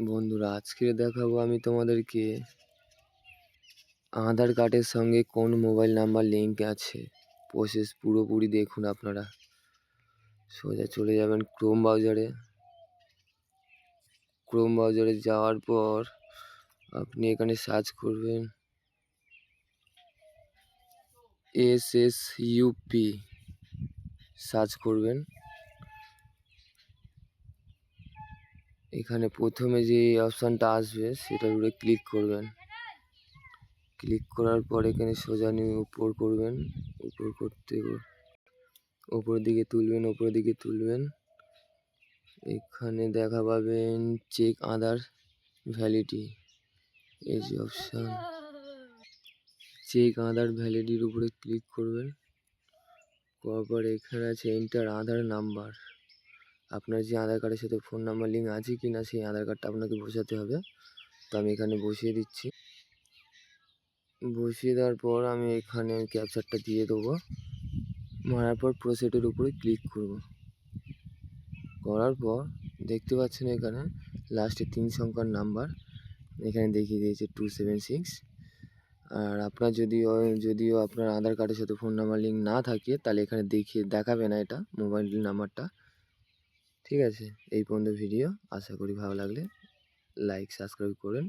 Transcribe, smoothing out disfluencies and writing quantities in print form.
বন্ধুরা, আজকে দেখাবো আমি তোমাদেরকে আধার কার্ডের সঙ্গে কোন মোবাইল নাম্বার লিঙ্ক আছে। প্রসেস পুরোপুরি দেখুন। আপনারা সোজা চলে যাবেন ক্রোম ব্রাউজারে যাওয়ার পর আপনি এখানে সার্চ করবেন SSUP সার্চ করবেন। এখানে প্রথমে যে অপশানটা আসবে সেটার উপরে ক্লিক করবেন। ক্লিক করার পর এখানে সোজা নিয়ে উপর করবেন। উপরের দিকে তুলবেন। এখানে দেখা পাবেন চেক আধার ভ্যালিডিটি। এই যে অপশান চেক আধার ভ্যালিডিটির উপরে ক্লিক করবেন। করার পর এখানে আছে এন্টার আধার নাম্বার। আপনার যে আধার কার্ডের সাথে ফোন নাম্বার লিঙ্ক আছে কি না সেই আধার কার্ডটা আপনাকে বসাতে হবে। তো আমি এখানে বসিয়ে দিচ্ছি। বসিয়ে দেওয়ার পর আমি এখানে ক্যাপচারটা দিয়ে দেবো। মারার পর প্রসিডের উপরে ক্লিক করব। করার পর দেখতে পাচ্ছেন এখানে লাস্টে 3 সংখ্যার নাম্বার এখানে দেখিয়ে দিয়েছে 276। আর আপনার যদিও আপনার আধার কার্ডের সাথে ফোন নাম্বার লিঙ্ক না থাকে তাহলে এখানে দেখাবে না এটা মোবাইল নাম্বারটা। ঠিক আছে, এই পর্যন্ত ভিডিও। আশা করি ভালো লাগলে লাইক সাবস্ক্রাইব করেন।